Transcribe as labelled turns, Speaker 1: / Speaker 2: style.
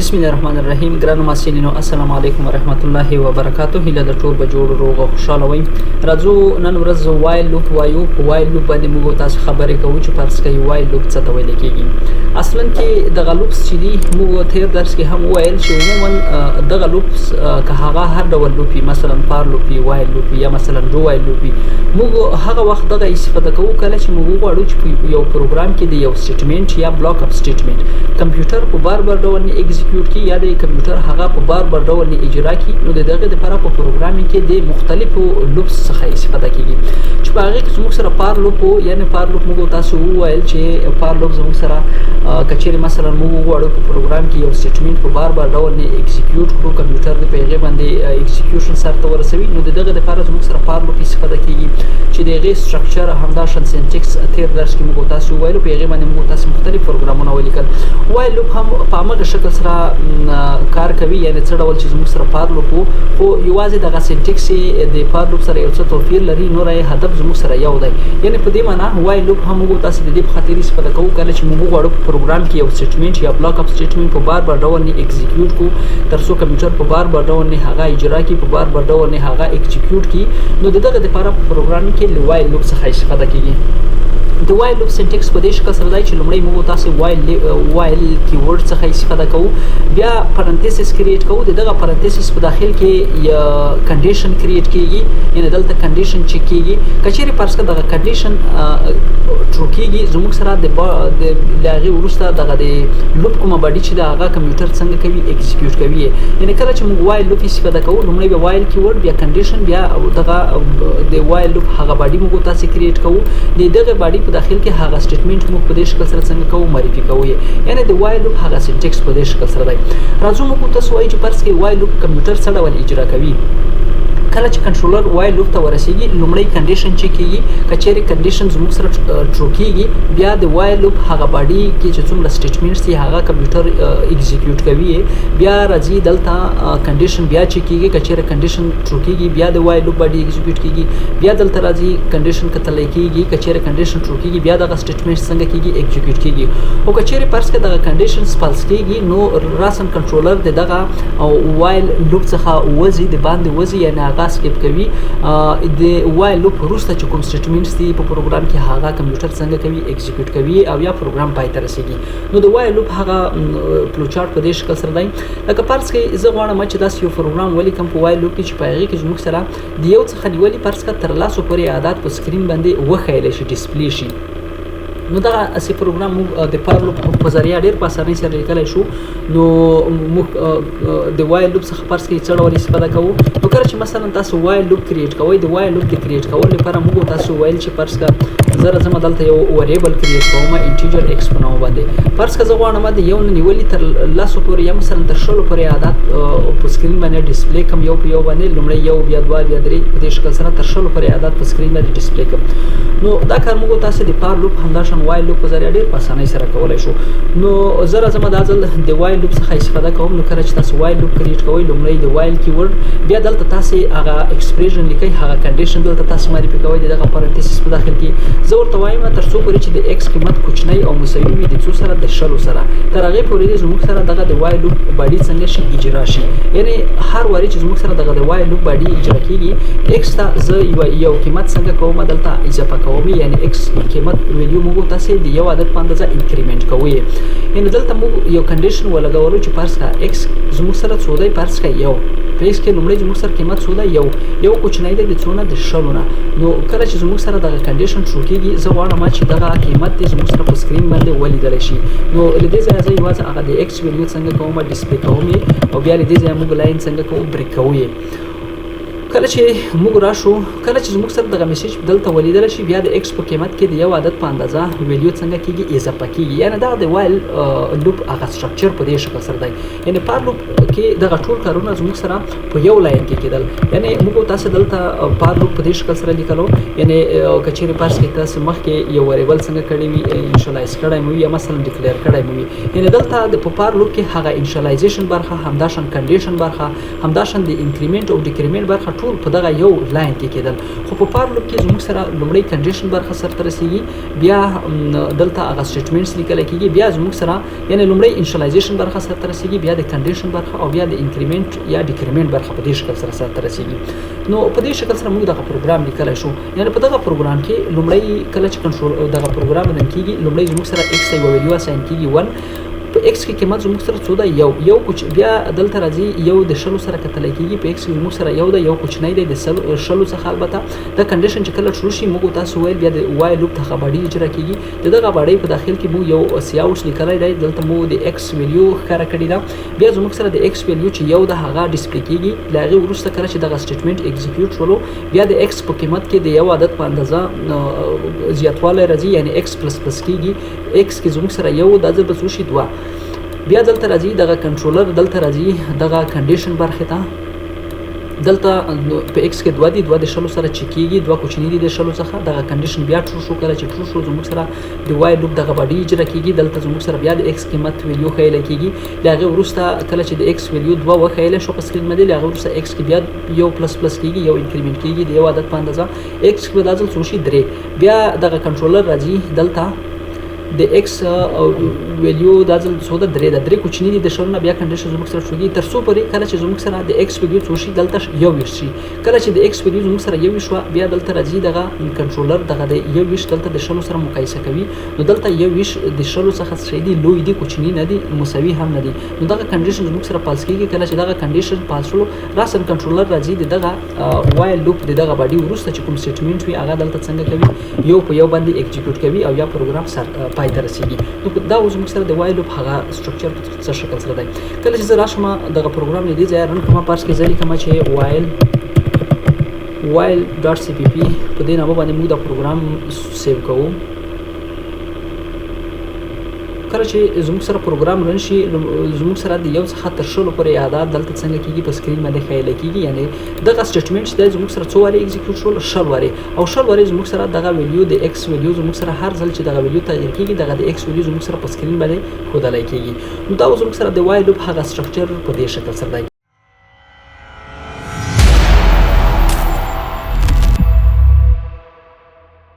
Speaker 1: بسم الله الرحمن الرحیم. ګرانو محصلینو السلام علیکم ورحمت الله وبرکاته. هیله د ټول به جوړ روغ او خوشاله وي. راځو نن ورځ وایل لوپ وایو. په وایل لوپ باندې موږ تاسو خبرې کوو چې فرض کړئ وایل لوپ څه ته ویل کېږي. اصلا کې د لوپس چې دي موږ تیر درس کې هم وایل چې عموما د لوپس که هغه هر ډول لوپي مثلا فار لوپي وایل لوپي یا مثلا دو وایل لوپي موږ هغه وخت دغه استفاده کوو کله چې موږ غواړو چې یو پروګرام کې د یو سټیټمنټ یا بلاک اپ سټیټمنټ کمپیوټر په بار ډول نه ایگزیکیوټ کی یا د کمپیوټر هغه په بار ډول نه اجرا کی. نو دغه د لپاره په پروګرامینګ کې د مختلفو لوپس څخه استفاده کیږي چې په هغه کې زموږ سره فار لوپ یعنی فار لوپ موږ تاسو وویل چې فار لوپ زموږ سره کچېره مثلا موږ غواړو په پروګرام کې یو سټیټمنټ په بار ډول نه ایگزیکیوټ کړو کمپیوټر د پیغام باندې ایگزیکیوشن سره ورسوي. نو دغه د لپاره زموږ سره فار لوپ استفاده کیږي چې دغه سټرکچر همدا شان سنټکس تیر درس کې موږ تاسو ویلو په هغه باندې موږ تاسو مختلف پروګرامونه ولیکل. وایل لوپ هم په هغه شکل سره کار کوي یعنی څه ډول چې زموږ سره فار لوپ خو یوازې دغه سنټکس د فار لوپ سره یو څه توپیر لري نور یې هدف زموږ سره یو دی. یعنی په دې معنی وایل لوپ هم موږ تاسو د دې په خاطر استفاده کوو کله چې موږ غواړو په پروګرام کې یو سټیټمنټ یا بلاک اپ سټیټمنټ په بار ډول نه ایگزیکیوټ کو تر څو کمپیوټر په بار ډول نه هغه اجرا کی په بار ډول نه هغه ایگزیکیوټ کی. نو دغه لپاره په پروګرام کې وایل لوپ څخه استفاده کیږي. د وایل لوپ سنټکس په دې شکل سره دی چې لومړی موږ تاسو وایل کیورډ څخه استفاده کوو بیا پرانتیسس کریټ کوو دغه پرانتیسس په داخل کې یا کنډیشن کریټ کیږي یعنی دلته کنډیشن چک کیږي کچېره پرس کا دغه کنډیشن ټرو کیږي زموږ سره د لاغي ورسته دغه د لوپ کومه باډي چې دغه کمپیوټر څنګه کوي ایگزیکیوټ کوي یعنی کله چې موږ وایل لوپ استفاده کوو لومړی به وایل کیورډ بیا کنډیشن بیا دغه د وایل لوپ هغه باډي موږ تاسو کریټ کوو دغه باډي په داخل کې هغه سټیټمنټ موږ په دې شکل سره څنګه کوو معرفي کوو یعنی د وایل لوپ هغه سنټکس په دې شکل سره دی. راځو موږ تاسو وایي چې فرض کړئ وایل لوپ کمپیوټر څه ډول اجرا کوي. کله چې کنټرولر وایل لوپ ته ورسیږي لومړی کنډیشن چک کیږي کچېره کنډیشن زموږ سره ټرو کیږي بیا د وایل لوپ هغه باډي کې چې څومره سټیټمنټس دي هغه کمپیوټر ایگزیکیوټ کوي بیا راځي دلته کنډیشن بیا چک کیږي کچېره کنډیشن ټرو کیږي بیا د وایل لوپ باډي ایگزیکیوټ کیږي بیا دلته راځي کنډیشن کتل کیږي کچېره کنډیشن ټرو کیږي بیا دغه سټیټمنټ څنګه کیږي ایگزیکیوټ کیږي او کچېره پرس کې دغه کنډیشن فالس کیږي نو راسن کنټرولر دغه وایل لوپ څخه وځي د باندې وځي یعنی هغه سکیپ کوي د وایل لوپ وروسته چې کوم سټیټمنټس دي په پروګرام کې هغه کمپیوټر څنګه کوي ایگزیکیوټ کوي او یا پروګرام پای ته رسیږي. نو د وایل لوپ هغه فلو چارت په دې شکل سره دی لکه فرض کړئ زه غواړم چې داسې یو پروګرام ولیکم په وایل لوپ کې چې په هغه کې زموږ سره د یو څخه نیولې فرض کړه تر لاسو پورې عادت په سکرین باندې وښیلی شي ډسپلی شي. نو دا اسی پروګرام موږ د فار لوپ په ذریعہ ډیر په اسانۍ سره لیکلی شو. نو موږ د وایل لوپ څخه فرض کړئ څه ډول استفاده کوو. نو کله چې مثلا تاسو وایل لوپ کریټ کوئ د وایل لوپ د کریټ کولو لپاره موږ تاسو ویل چې فرض کړه زه راځم دلته یو وریبل کریټ کوم انټیجر ایکس په نوم باندې فرض کړه زه غواړم د یو نه نیولې تر لاسو پورې یا مثلا تر شلو پورې عادت په سکرین باندې ډسپلی کوم یو په یو باندې لومړی یو بیا دوه بیا درې په دې شکل سره تر شلو پورې عادت په سکرین باندې ډسپلی کوم. نو دا کار موږ تاسو د فار لوپ همداشان وایل لوپ په ذریعہ ډیر په اسانۍ سره کولای شو. نو زه راځم دا ځل د وایل لوپ څخه استفاده کوم. نو کله چې تاسو وایل لوپ کریټ کوئ لومړی د وایل کیورډ بیا دلته تاسو هغه ایکسپریشن لیکئ هغه کنډیشن دلته تاسو معرفي کوئ دغه پرانتیسس په داخل کې زه ورته وایم تر څو پورې چې د ایکس قیمت کوچنی او مساوي وي د څو سره د شلو سره تر هغې پورې زموږ سره دغه د وایل لوپ باډي څنګه شي اجرا شي یعنی هر واري چې زموږ سره دغه د وایل لوپ باډي اجرا کیږي ایکس ته زه یو قیمت څنګه کوم دلته اضافه کوم یعنی ایکس قیمت ویلیو موږ تاسو د یو عدد په اندازه انکریمنٹ کوي یعنی دلته موږ یو کنډیشن ولګولو چې فرض کړه ایکس زموږ سره څو دی فرض کړه یو په ایکس کې لومړی زموږ سره قیمت څو دی یو کوچنی دی د څونه د شلو نه. نو کله چې زموږ سره دغه کنډیشن شروع کیږي زه غواړم چې دغه قیمت دې زموږ سره په سکرین باندې ولیدلی شي. نو له دې ځایه زه یوازې هغه د ایکس ویلیو څنګه کوم ډسپلی کوم او بیا له دې ځایه موږ لاین څنګه کوو بریک کوو. کله چې موږ راشو کله چې زموږ سره دغه میسج دلته ولیدل شي بیا د ایکس په قیمت کې د یو عدد په اندازه ویلیو څنګه کیږي اضافه کیږي یعنی دا د وایل لوپ هغه سټرکچر په دې شکل سره دی. یعنی فار لوپ کې دغه ټول کارونه زموږ سره په یو لاین کې کېدل یعنی موږ تاسو دلته فار لوپ په دې شکل سره لیکلو یعنی کچېرې فرض کړئ تاسو مخکې یو وریبل څنګه کړی وي انشالایز کړی مو یا مثلا ډیکلیئر کړی مو یعنی دلته د فار لوپ کې هغه انشالایزیشن برخه همداشان کنډیشن برخه همداشان د انکریمنٹ او ډیکریمنٹ برخه ټول په دغه یو لاین کې کېدل. خو په فار لوپ کې زموږ سره لومړی کنډیشن برخه سرته رسیږي، بیا دلته هغه سټیټمنټس لیکل کېږي، بیا زموږ سره یعنی لومړی انشلایزیشن برخه سرته رسیږي، بیا د کنډیشن برخه او بیا د انکریمنت یا ډیکریمنت برخه په دې شکل سره سرته رسیږي. نو په دې شکل سره موږ دغه پروګرام لیکلی شو. یعنی په دغه پروګرام کې لومړی کله چې کنټرول دغه پروګرام رن کېږي، لومړی زموږ سره x ته یوه ویلیو اساین کېږي 1. په x کې قیمت زموږ سره څو ده؟ یو کوچ بیا دلته راځي یو د شلو سره کتلی کېږي. په x کې زموږ سره یو ده، یو کوچنی دی د شلو څخه. البته دا کنډیشن چې کله شروع شي موږ تاسو ویل بیا د وای لوپ څخه باډي اجرا کېږي. د دغه باډۍ په داخل کې موږ یو سیاوټ لیکلی دی، دلته موږ د x ویلیو ښکاره کړې ده. بیا زموږ سره د x ویلیو چې یو ده هغه ډسپلی کېږي. له هغې وروسته کله چې دغه سټیټمنټ اکزیکیوټ شولو بیا د x په قیمت کې د یو عدد په اندازه زیاتوالی راځي، یعنی x پلس پلس کېږي. x کې زموږ سره یو دا ځل به څو شي 2. بیا دلته راځي دغه کنټرولر، دلته راځي دغه کنډیشن برخې ته. دلته په x کې 2 دي، 2 د شلو سره چې کېږي، 2 کوچني دي د شلو څخه. دغه کنډیشن بیا ټرو شو. کله چې ټرو شو زموږ سره د وای لوپ دغه باډي اجرا کېږي. دلته زموږ سره بیا د x قیمت ویلیو ښیلی کېږي. له هغې وروسته کله چې د x ویلیو 2 وښیلی شو په سکرین باندې، له هغې وروسته x کې بیا یو پلس پلس کېږي، یو انکریمنټ کېږي د یو عدد په اندازه. x کې به دا ځل څو شي 3. بیا دغه کنټرولر راځي دلته د x ویلیو دا ځل څو ده 3 ده، 3 کوچني دي د شلو نه. بیا کنډیشن زموږ سره شوږي تر څو پورې کله چې زموږ سره د x ویلیو څو شي دلته 21 شي. کله چې د x ویلیو زموږ سره 21 شوه بیا دلته راځي دغه کنټرولر دغه د 21 دلته د شلو سره مقایسه کوي. نو دلته 21 د شلو څخه څه دي؟ لوی دي، کوچني نه دي، مساوي هم نه دي. نو دغه کنډیشن زموږ سره پاس کېږي. کله چې دغه کنډیشن پاس شولو راسن کنټرولر راځي د دغه وایل لوپ د دغه باډي وروسته چې کوم سټیټمنټ وي هغه دلته څنګه کوي؟ یو په یو باندې اکزیکیوټ کوي او یا پروګرام پای ته رسیږي. نو دا اوس موږ سره د وای لوپ هغه سټرکچر په څه شکل سره دی. کله چې زه راشم دغه پروګرام نه دی ځای رن کوم، پارس کې ځای لیکم چې while.cpp په دې نامه باندې موږ دا پروګرام سیو کوو. کله چې زموږ سره پروګرام رن شي زموږ سره د یو څخه تر شلو پورې اعداد دلته څنګه کېږي په سکرین باندې ښیلی کېږي. یعنې دغه سټیټمنټ چې دی زموږ سره څو وارې اکزیکیوټ شول؟ 6 وارې. او 6 وارې زموږ سره دغه ویلیو د x ویلیو زموږ سره هر ځل چې دغه ویلیو تغیر کېږي دغه د x ویلیو زموږ سره په سکرین باندې ښودلی کېږي. نو دا زموږ سره د وای لوپ هغه سټرکچر په دې شکل سره دی.